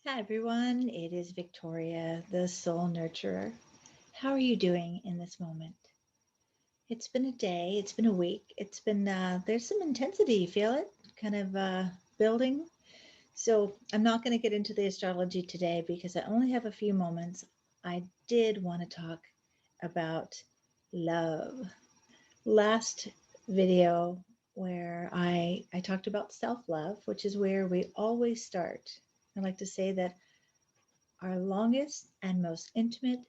Hi everyone, it is Victoria, the soul nurturer. How are you doing in this moment? It's been a day, it's been a week, there's some intensity, you feel it? Kind of building. So I'm not going to get into the astrology today because I only have a few moments. I did want to talk about love. Last video where I talked about self-love, which is where we always start. I like to say that our longest and most intimate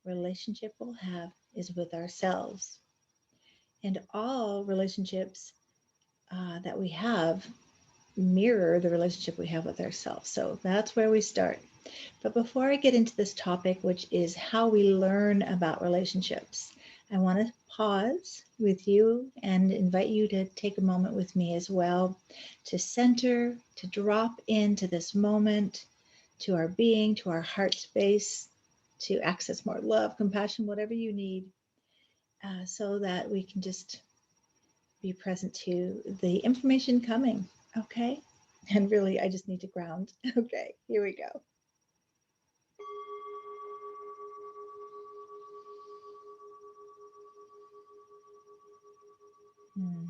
relationship we'll have is with ourselves. And all relationships that we have mirror the relationship we have with ourselves. So that's where we start. But before I get into this topic, which is how we learn about relationships, I want to pause with you and invite you to take a moment with me as well to center, to drop into this moment, to our being, to our heart space, to access more love, compassion, whatever you need, so that we can just be present to the information coming. Okay. And really, I just need to ground. Okay, here we go. Hmm.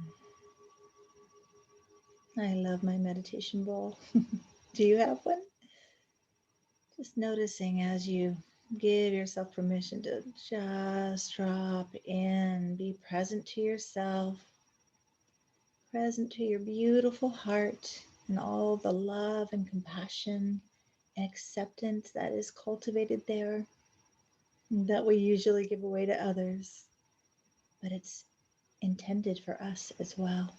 I love my meditation bowl. Do you have one? Just noticing as you give yourself permission to just drop in, be present to yourself, present to your beautiful heart, and all the love and compassion and acceptance that is cultivated there that we usually give away to others, but it's intended for us as well.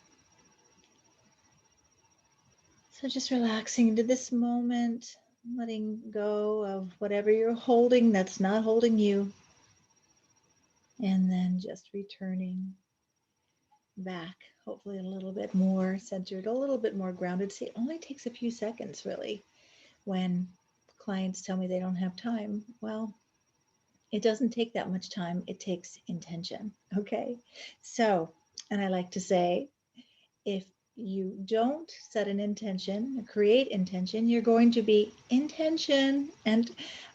So just relaxing into this moment, letting go of whatever you're holding that's not holding you, and then just returning back, hopefully a little bit more centered, a little bit more grounded. See, it only takes a few seconds really when clients tell me they don't have time. Well, it doesn't take that much time, it takes intention. Okay. So, and I like to say, if you don't set an intention, create intention, you're going to be intention. And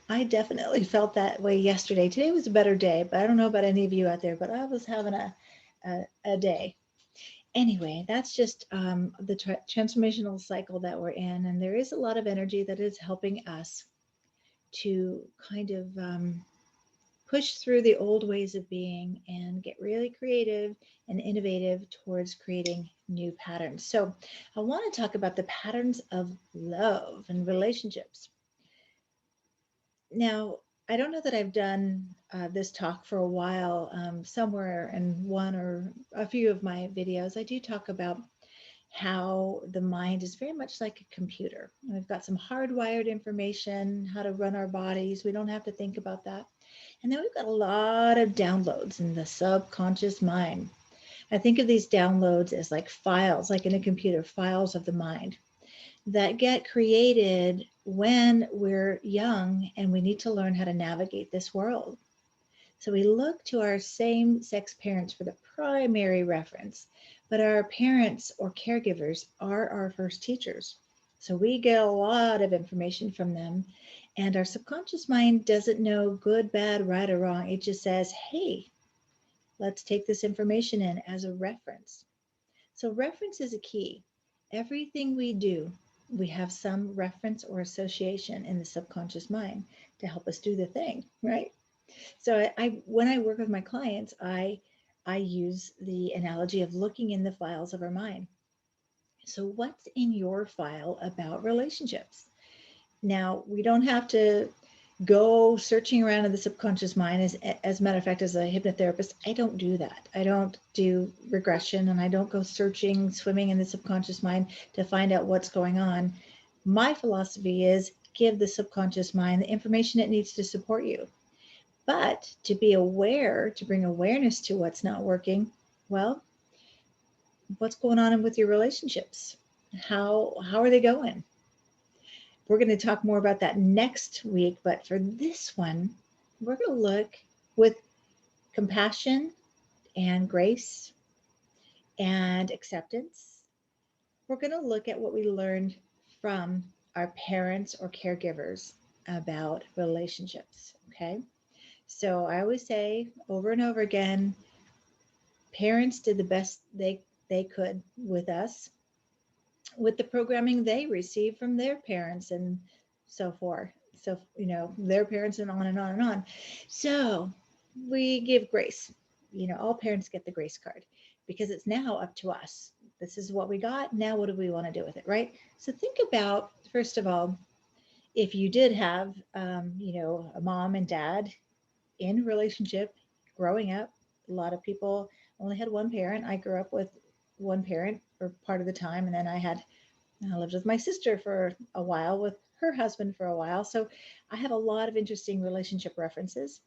I definitely felt that way yesterday. Today was a better day, but I don't know about any of you out there, but I was having a day. Anyway, that's just the transformational cycle that we're in. And there is a lot of energy that is helping us to kind of push through the old ways of being and get really creative and innovative towards creating new patterns. So, I want to talk about the patterns of love and relationships. Now, I don't know that I've done this talk for a while. Somewhere in one or a few of my videos, I do talk about how the mind is very much like a computer. We've got some hardwired information, how to run our bodies. We don't have to think about that. And then we've got a lot of downloads in the subconscious mind. I think of these downloads as like files, like in a computer, files of the mind that get created when we're young and we need to learn how to navigate this world. So we look to our same sex parents for the primary reference, but our parents or caregivers are our first teachers. So we get a lot of information from them, and our subconscious mind doesn't know good, bad, right, or wrong. It just says, hey, let's take this information in as a reference. So reference is a key. Everything we do, we have some reference or association in the subconscious mind to help us do the thing, right? So I when I work with my clients, I use the analogy of looking in the files of our mind. So what's in your file about relationships? Now, we don't have to go searching around in the subconscious mind. As a matter of fact, as a hypnotherapist, I don't do that. I don't do regression and I don't go searching, swimming in the subconscious mind to find out what's going on. My philosophy is give the subconscious mind the information it needs to support you. But to be aware, to bring awareness to what's not working, well, what's going on with your relationships? How are they going? We're going to talk more about that next week, but for this one, we're going to look with compassion and grace and acceptance. We're going to look at what we learned from our parents or caregivers about relationships. Okay. So I always say over and over again, parents did the best they could with us, with the programming they received from their parents and so forth. So, their parents and on and on and on. So we give grace. All parents get the grace card because it's now up to us. This is what we got. Now, what do we want to do with it, right? So think about, first of all, if you did have, a mom and dad in relationship growing up. A lot of people only had one parent. I grew up with one parent for part of the time, and then I lived with my sister for a while, with her husband for a while. So I have a lot of interesting relationship references.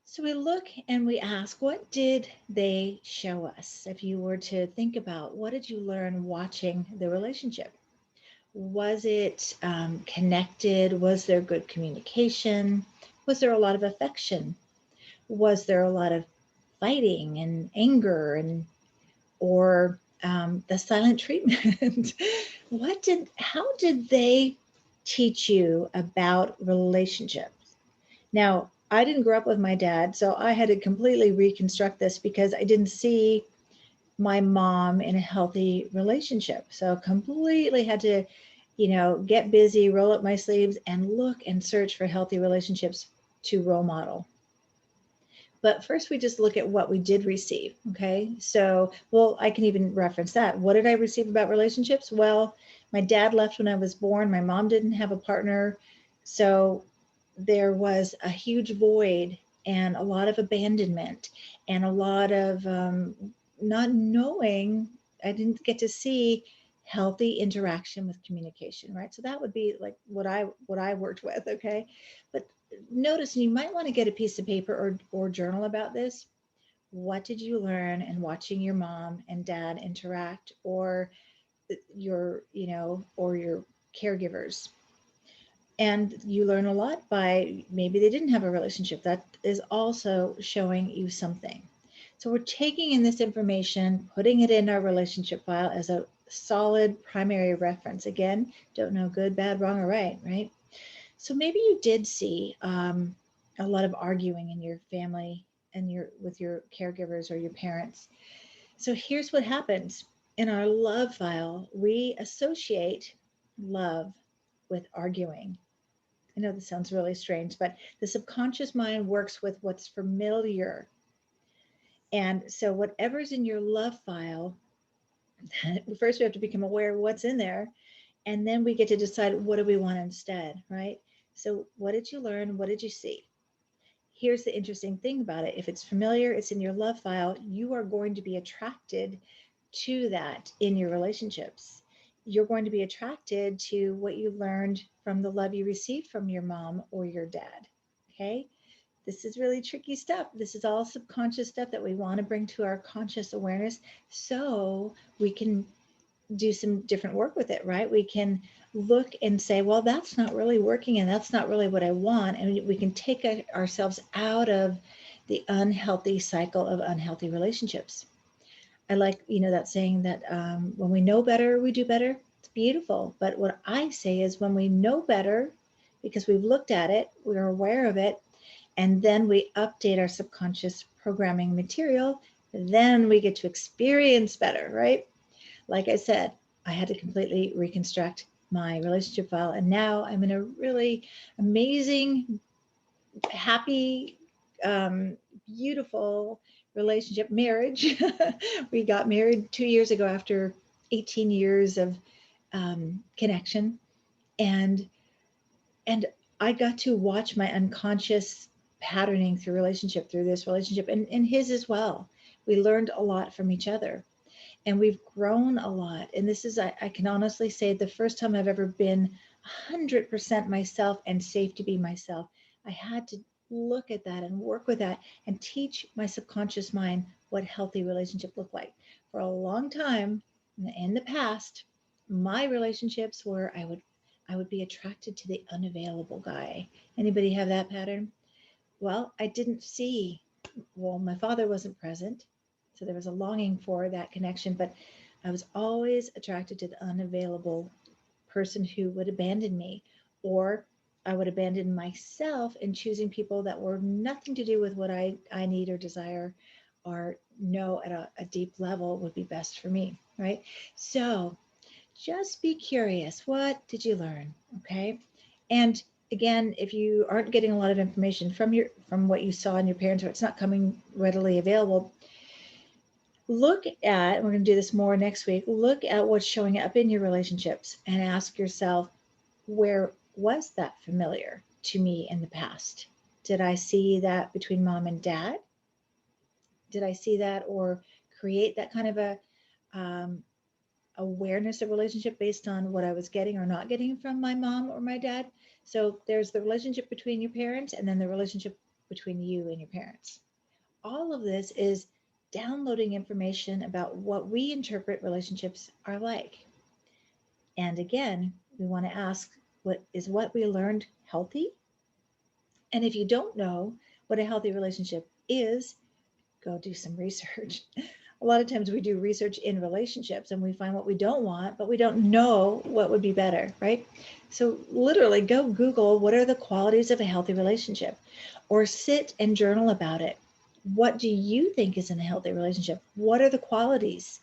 So we look and we ask, what did they show us? If you were to think about, what did you learn watching the relationship? Was it connected? Was there good communication? Was there a lot of affection? Was there a lot of fighting and anger, and or the silent treatment? How did they teach you about relationships? Now, I didn't grow up with my dad, so I had to completely reconstruct this because I didn't see my mom in a healthy relationship. So completely had to, get busy, roll up my sleeves, and look and search for healthy relationships to role model. But first, we just look at what we did receive. Okay. So, well, I can even reference that. What did I receive about relationships? Well, my dad left when I was born. My mom didn't have a partner. So there was a huge void and a lot of abandonment and a lot of not knowing. I didn't get to see healthy interaction with communication, right? So that would be like what I worked with. Okay. But notice, and you might want to get a piece of paper or journal about this. What did you learn in watching your mom and dad interact, or your caregivers? And you learn a lot by, maybe they didn't have a relationship. That is also showing you something. So we're taking in this information, putting it in our relationship file as a solid primary reference. Again, don't know good, bad, wrong, or right? So maybe you did see a lot of arguing in your family and with your caregivers or your parents. So here's what happens. In our love file, we associate love with arguing. I know this sounds really strange, but the subconscious mind works with what's familiar. And so whatever's in your love file, first we have to become aware of what's in there, and then we get to decide, what do we want instead, right? So what did you learn? What did you see? Here's the interesting thing about it. If it's familiar, it's in your love file, you are going to be attracted to that in your relationships. You're going to be attracted to what you learned from the love you received from your mom or your dad. Okay. This is really tricky stuff. This is all subconscious stuff that we want to bring to our conscious awareness so we can do some different work with it, right? We can look and say, well, that's not really working and that's not really what I want. And we can take ourselves out of the unhealthy cycle of unhealthy relationships. I like, that saying that when we know better, we do better. It's beautiful. But what I say is, when we know better, because we've looked at it, we're aware of it, and then we update our subconscious programming material, then we get to experience better, right? Like I said, I had to completely reconstruct my relationship file, and now I'm in a really amazing, happy, beautiful relationship, marriage. We got married 2 years ago after 18 years of connection, and and I got to watch my unconscious patterning through this relationship, and his as well. We learned a lot from each other, and we've grown a lot. And this is, I can honestly say, the first time I've ever been 100% myself and safe to be myself. I had to look at that and work with that and teach my subconscious mind what healthy relationship looked like. For a long time in the past, my relationships were, I would be attracted to the unavailable guy. Anybody have that pattern? Well, I didn't see, well, my father wasn't present, so there was a longing for that connection, but I was always attracted to the unavailable person who would abandon me, or I would abandon myself in choosing people that were nothing to do with what I need or desire or know at a deep level would be best for me, right? So just be curious. What did you learn? Okay. And again, if you aren't getting a lot of information from what you saw in your parents, or it's not coming readily available, look at, we're going to do this more next week, look at what's showing up in your relationships and ask yourself, where was that familiar to me in the past? Did I see that between mom and dad? Did I see that or create that kind of a um, awareness of relationship based on what I was getting or not getting from my mom or my dad? So there's the relationship between your parents and then the relationship between you and your parents. All of this is downloading information about what we interpret relationships are like. And again, we want to ask, what we learned healthy? And if you don't know what a healthy relationship is, go do some research. A lot of times we do research in relationships and we find what we don't want, but we don't know what would be better, right? So literally go Google what are the qualities of a healthy relationship, or sit and journal about it. What do you think is in a healthy relationship? What are the qualities?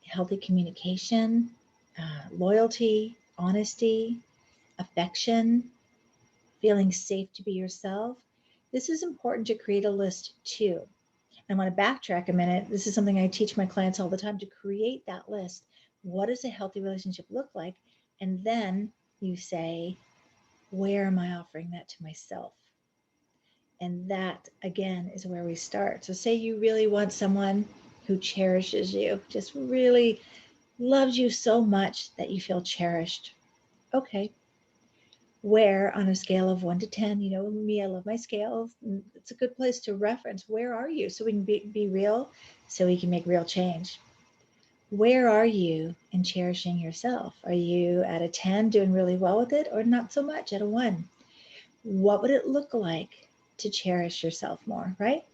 Healthy communication, loyalty, honesty, affection, feeling safe to be yourself. This is important to create a list too. I want to backtrack a minute. This is something I teach my clients all the time, to create that list. What does a healthy relationship look like? And then you say, where am I offering that to myself? And that, again, is where we start. So, say you really want someone who cherishes you, just really loves you so much that you feel cherished. Okay, where on a scale of 1 to 10, you know me, I love my scales. It's a good place to reference. Where are you? So we can be real, so we can make real change. Where are you in cherishing yourself? Are you at a 10 doing really well with it, or not so much at a 1? What would it look like to cherish yourself more, right?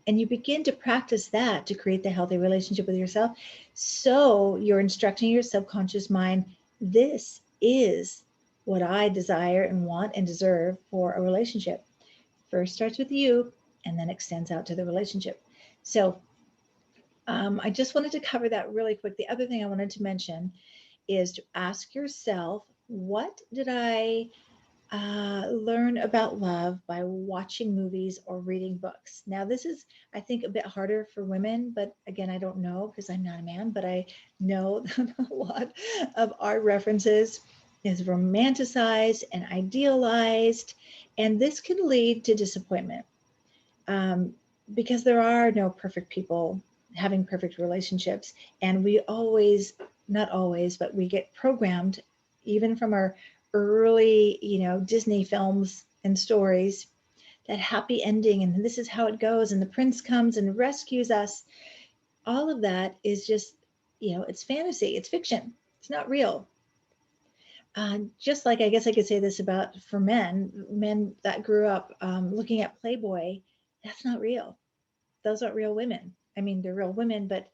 And you begin to practice that to create the healthy relationship with yourself. So you're instructing your subconscious mind, this is what I desire and want and deserve for a relationship. First starts with you and then extends out to the relationship. So I just wanted to cover that really quick. The other thing I wanted to mention is to ask yourself, what did I learn about love by watching movies or reading books? Now, this is, I think, a bit harder for women, but again, I don't know because I'm not a man, but I know that a lot of our references is romanticized and idealized, and this can lead to disappointment um, because there are no perfect people having perfect relationships, and we always, not always, but we get programmed even from our early, Disney films and stories, that happy ending and this is how it goes and the prince comes and rescues us. All of that is just, it's fantasy, it's fiction, it's not real. Just like, I guess I could say this about for men that grew up looking at Playboy, that's not real. Those aren't real women. I mean, they're real women, but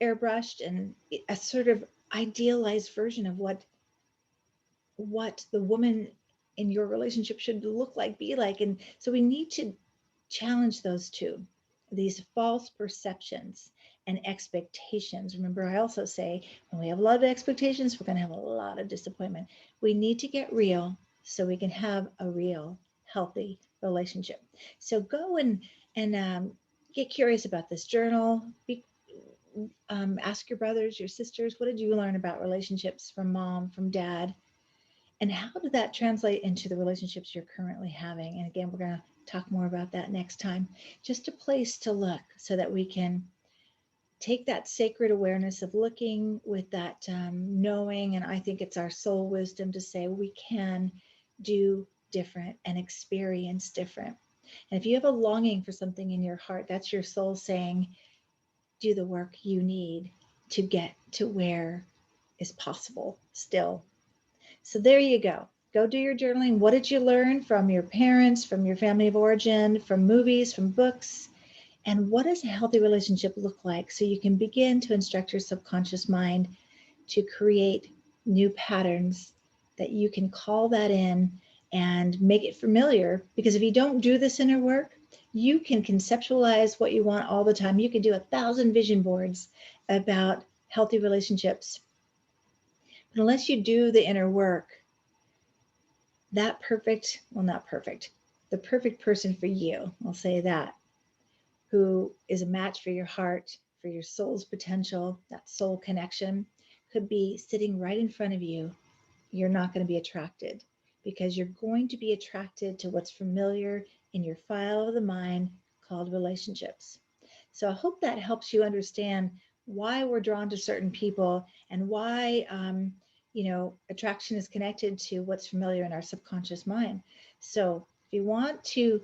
airbrushed and a sort of idealized version of what the woman in your relationship should look like, be like. And so we need to challenge those two, these false perceptions and expectations. Remember, I also say when we have a lot of expectations, we're going to have a lot of disappointment. We need to get real so we can have a real, healthy relationship. So go and get curious about this journal. Ask your brothers, your sisters, what did you learn about relationships from mom, from dad? And how did that translate into the relationships you're currently having? And again, we're going to talk more about that next time. Just a place to look so that we can take that sacred awareness of looking with that knowing. And I think it's our soul wisdom to say we can do different and experience different. And if you have a longing for something in your heart, that's your soul saying, do the work you need to get to where is possible still. So there you go. Go do your journaling. What did you learn from your parents, from your family of origin, from movies, from books? And what does a healthy relationship look like? So you can begin to instruct your subconscious mind to create new patterns that you can call that in and make it familiar. Because if you don't do this inner work, you can conceptualize what you want all the time. You can do 1,000 vision boards about healthy relationships. But unless you do the inner work, that perfect, well, not perfect, the perfect person for you, I'll say that, who is a match for your heart, for your soul's potential, that soul connection, could be sitting right in front of you. You're not going to be attracted, because you're going to be attracted to what's familiar in your file of the mind called relationships. So I hope that helps you understand why we're drawn to certain people, and why attraction is connected to what's familiar in our subconscious mind. So if you want to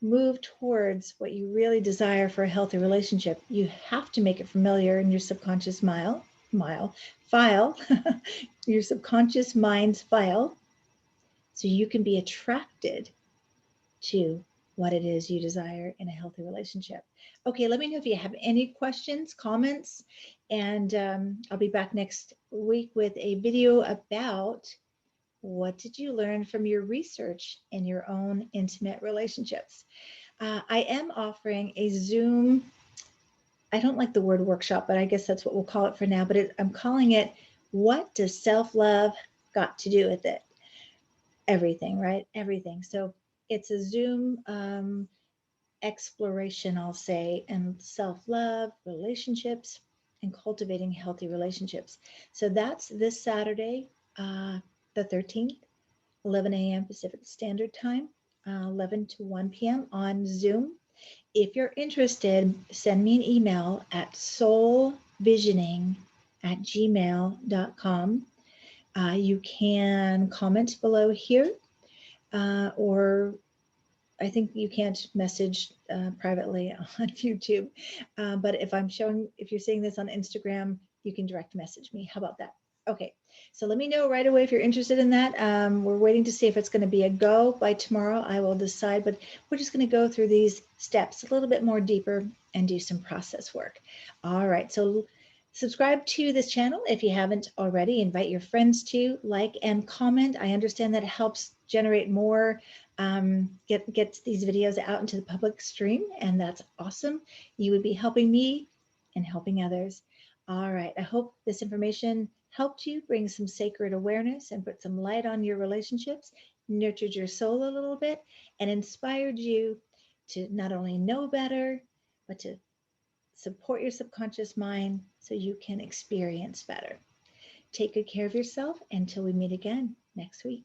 move towards what you really desire for a healthy relationship, you have to make it familiar in your subconscious file, your subconscious mind's file, so you can be attracted to what it is you desire in a healthy relationship. Okay, let me know if you have any questions, comments, and I'll be back next week with a video about what did you learn from your research in your own intimate relationships. I am offering a Zoom, I don't like the word workshop, but I guess that's what we'll call it for now. But I'm calling it, What Does Self-Love Got to Do with It? Everything, right? Everything. So it's a Zoom exploration, I'll say, and self-love, relationships, and cultivating healthy relationships. So that's this Saturday, the 13th, 11 a.m. Pacific Standard Time, 11 to 1 p.m. on Zoom. If you're interested, send me an email at soulvisioning@gmail.com. You can comment below here, or I think you can't message privately on YouTube. But if you're seeing this on Instagram, you can direct message me. How about that? Okay, so let me know right away if you're interested in that. We're waiting to see if it's going to be a go. By tomorrow, I will decide, but we're just going to go through these steps a little bit more deeper and do some process work. All right, so subscribe to this channel if you haven't already. Invite your friends to like and comment. I understand that it helps generate more, gets these videos out into the public stream, and that's awesome. You would be helping me and helping others. All right, I hope this information helped you bring some sacred awareness and put some light on your relationships, nurtured your soul a little bit, and inspired you to not only know better, but to support your subconscious mind so you can experience better. Take good care of yourself until we meet again next week.